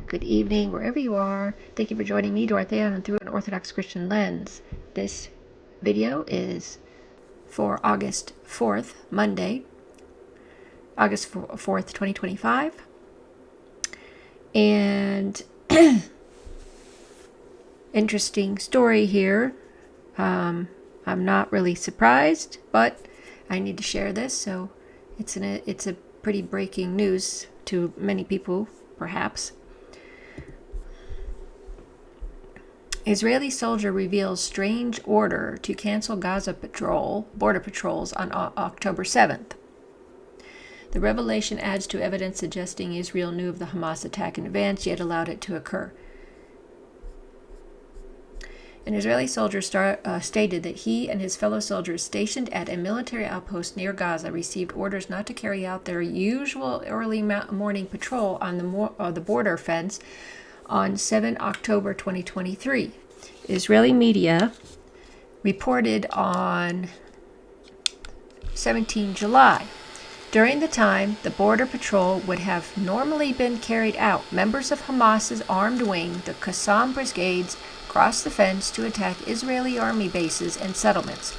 good evening, wherever you are. Thank you for joining me, Dorothea, and through an Orthodox Christian lens. This video is for August 4th, Monday, August 4th, 2025. And interesting story here. I'm not really surprised, but I need to share this, so it's a pretty breaking news to many people, perhaps. Israeli soldier reveals strange order to cancel Gaza border patrols on October 7th. The revelation adds to evidence suggesting Israel knew of the Hamas attack in advance, yet allowed it to occur. An Israeli soldier stated that he and his fellow soldiers stationed at a military outpost near Gaza received orders not to carry out their usual early morning patrol on the border fence on 7 October 2023. Israeli media reported on 17 July. During the time the border patrol would have normally been carried out, members of Hamas's armed wing, the Qassam brigades, crossed the fence to attack Israeli army bases and settlements.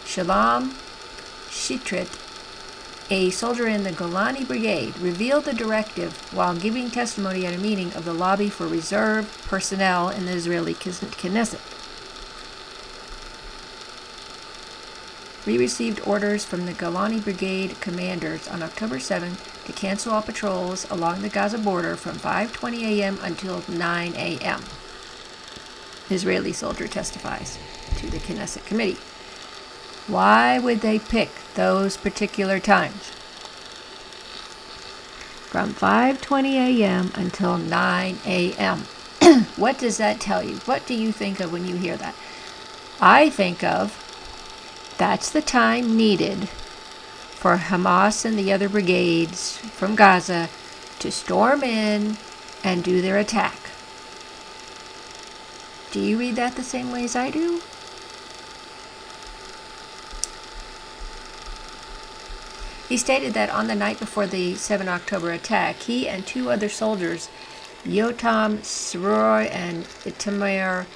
Shalom Shitrit, a soldier in the Golani Brigade, revealed the directive while giving testimony at a meeting of the lobby for reserve personnel in the Israeli Knesset. We received orders from the Golani Brigade commanders on October 7th to cancel all patrols along the Gaza border from 5:20 a.m. until 9 a.m. Israeli soldier testifies to the Knesset committee. Why would they pick those particular times? From 5:20 a.m. until 9 a.m. What does that tell you? What do you think of when you hear that? I think of that's the time needed for Hamas and the other brigades from Gaza to storm in and do their attack. Do you read that the same way as I do? He stated that on the night before the 7 October attack, he and two other soldiers, Yotam Sroy and Itamar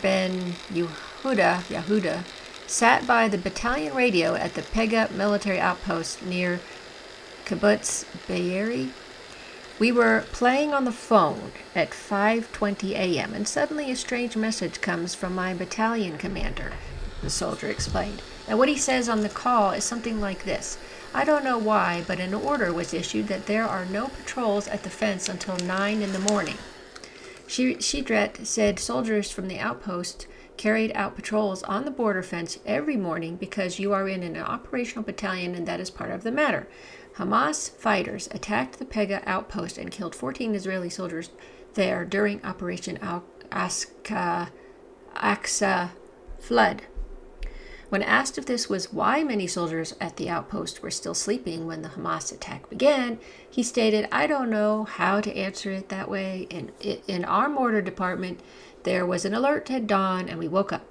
ben Yehuda, sat by the battalion radio at the Pega military outpost near Kibbutz Be'eri. We were playing on the phone at 5:20 a.m. and suddenly a strange message comes from my battalion commander, the soldier explained. And what he says on the call is something like this: I don't know why, but an order was issued that there are no patrols at the fence until 9 in the morning. Shidret said soldiers from the outpost carried out patrols on the border fence every morning because you are in an operational battalion and that is part of the matter. Hamas fighters attacked the Pega outpost and killed 14 Israeli soldiers there during Operation Aqsa Flood. When asked if this was why many soldiers at the outpost were still sleeping when the Hamas attack began, he stated, I don't know how to answer it that way. In our mortar department, there was an alert at dawn and we woke up.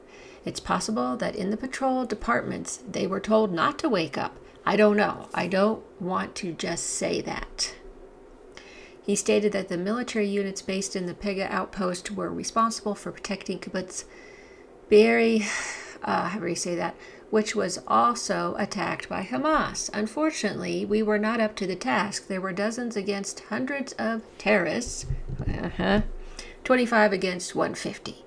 It's possible that in the patrol departments, they were told not to wake up. I don't know. I don't want to just say that. He stated that the military units based in the Pega outpost were responsible for protecting Kibbutz Be'eri, however you say that, which was also attacked by Hamas. Unfortunately, we were not up to the task. There were dozens against hundreds of terrorists, 25 against 150.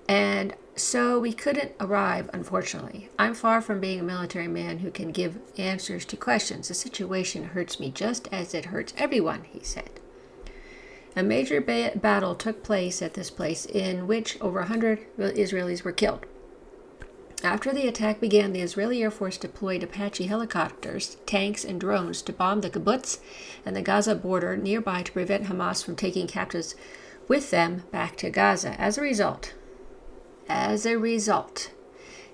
And so we couldn't arrive, unfortunately. I'm far from being a military man who can give answers to questions. The situation hurts me just as it hurts everyone, he said. A major battle took place at this place in which over 100 Israelis were killed. After the attack began, the Israeli Air Force deployed Apache helicopters, tanks, and drones to bomb the kibbutz and the Gaza border nearby to prevent Hamas from taking captives with them back to Gaza. As a result,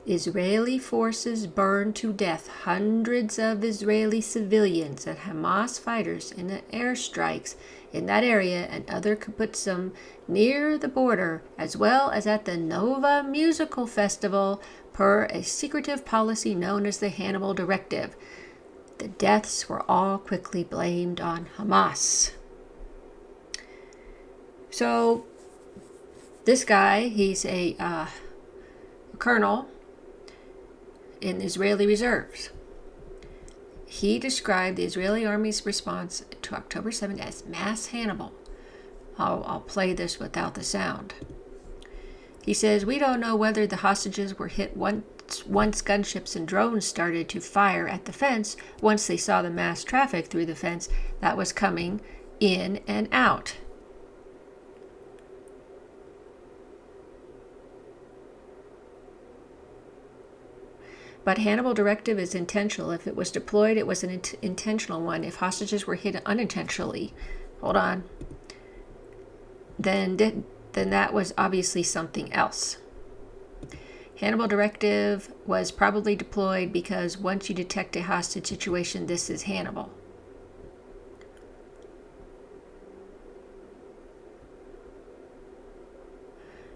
Israeli forces burned to death hundreds of Israeli civilians and Hamas fighters in the airstrikes in that area and other kibbutzim near the border, as well as at the Nova Musical Festival, per a secretive policy known as the Hannibal Directive. The deaths were all quickly blamed on Hamas. So this guy, he's a colonel in the Israeli reserves. He described the Israeli army's response to October 7th as mass Hannibal. I'll play this without the sound. He says, "We don't know whether the hostages were hit once gunships and drones started to fire at the fence, once they saw the mass traffic through the fence that was coming in and out." But Hannibal Directive is intentional. If it was deployed, it was an intentional one. If hostages were hit unintentionally, then that was obviously something else. Hannibal Directive was probably deployed because once you detect a hostage situation, this is Hannibal.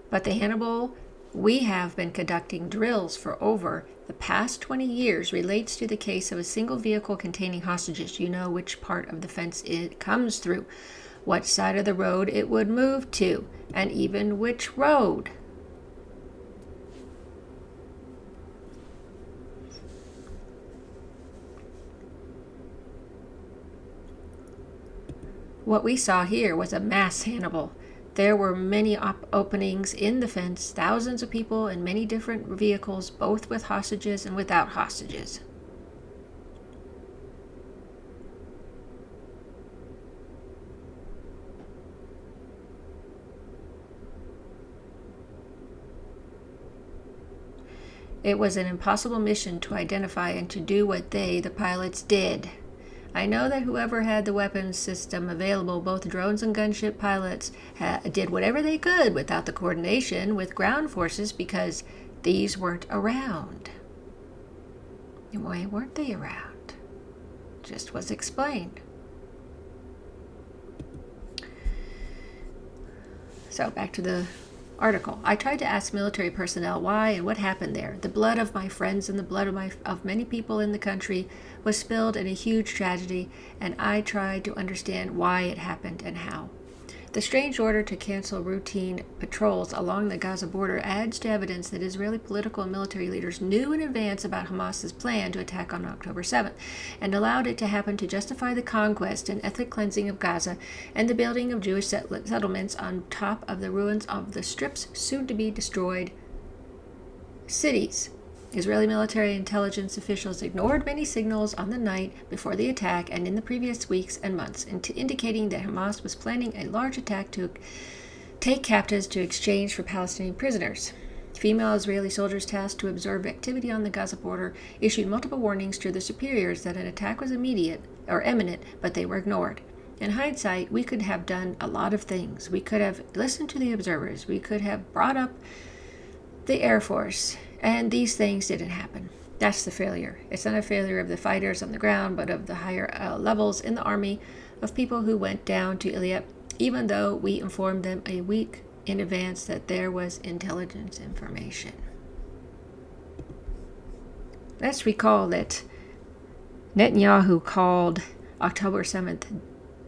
But the Hannibal we have been conducting drills for over the past 20 years relates to the case of a single vehicle containing hostages. You know which part of the fence it comes through, what side of the road it would move to, and even which road. What we saw here was a mass Hannibal. There were many openings in the fence, thousands of people in many different vehicles, both with hostages and without hostages. It was an impossible mission to identify and to do what the pilots, did. I know that whoever had the weapons system available, both drones and gunship pilots, did whatever they could without the coordination with ground forces because these weren't around. And why weren't they around? Just was explained. So back to the article. I tried to ask military personnel why and what happened there. The blood of my friends and the blood of many people in the country was spilled in a huge tragedy, and I tried to understand why it happened and how. The strange order to cancel routine patrols along the Gaza border adds to evidence that Israeli political and military leaders knew in advance about Hamas's plan to attack on October 7th and allowed it to happen to justify the conquest and ethnic cleansing of Gaza and the building of Jewish settlements on top of the ruins of the Strip's soon-to-be destroyed cities. Israeli military intelligence officials ignored many signals on the night before the attack and in the previous weeks and months, indicating that Hamas was planning a large attack to take captives to exchange for Palestinian prisoners. Female Israeli soldiers tasked to observe activity on the Gaza border issued multiple warnings to their superiors that an attack was imminent, but they were ignored. In hindsight, we could have done a lot of things. We could have listened to the observers. We could have brought up the Air Force. And these things didn't happen. That's the failure. It's not a failure of the fighters on the ground, but of the higher levels in the army, of people who went down to Ilyat, even though we informed them a week in advance that there was intelligence information. Let's recall that Netanyahu called October 7th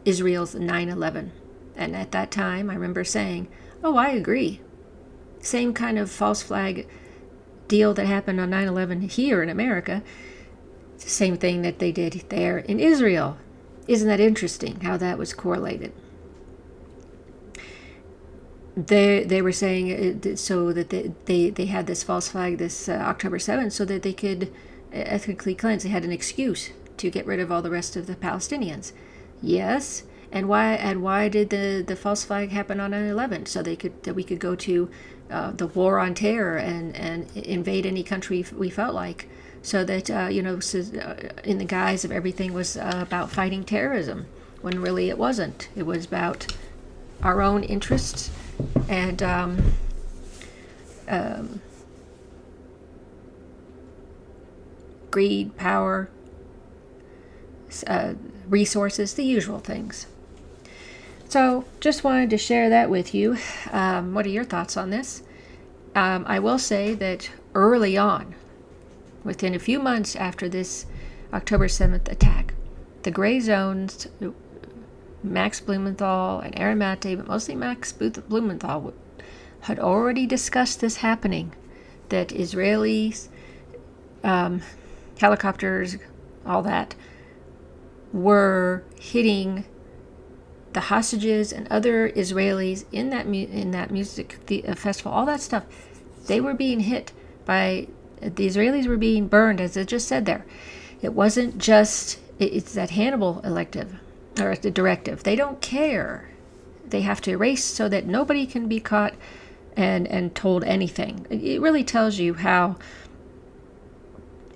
Israel's 9/11. And at that time, I remember saying, "Oh, I agree. Same kind of false flag deal that happened on 9/11 here in America. It's the same thing that they did there in Israel." Isn't that interesting how that was correlated? They were saying so that they had this false flag, this October 7th, so that they could ethnically cleanse. They had an excuse to get rid of all the rest of the Palestinians. Yes. And why did the false flag happen on 9/11? So that we could go to the war on terror and invade any country we felt like, so that in the guise of everything was about fighting terrorism, when really it wasn't. It was about our own interests and greed, power, resources, the usual things. So just wanted to share that with you. What are your thoughts on this? I will say that early on, within a few months after this October 7th attack, the gray zones Max Blumenthal and Aaron Maté, but mostly Max Blumenthal, had already discussed this happening, that Israelis, helicopters, all that, were hitting the hostages and other Israelis in that music festival, all that stuff. They were being hit by, the Israelis were being burned, as it just said there. It wasn't just, it's that Hannibal elective, or the directive. They don't care. They have to erase so that nobody can be caught and told anything. It really tells you how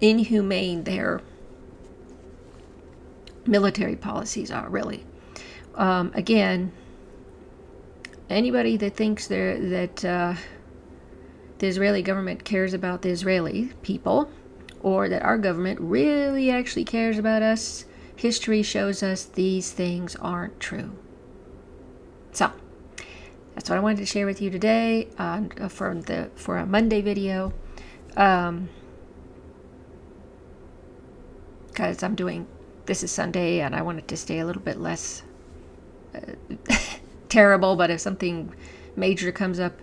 inhumane their military policies are, really. Again, anybody that thinks that the Israeli government cares about the Israeli people, or that our government really actually cares about us, history shows us these things aren't true. So, that's what I wanted to share with you today for a Monday video. Because this is Sunday, and I want it to stay a little bit less terrible, but if something major comes up,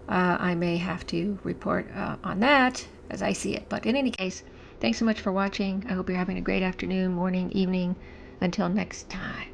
I may have to report on that as I see it. But in any case, thanks so much for watching. I hope you're having a great afternoon, morning, evening. Until next time.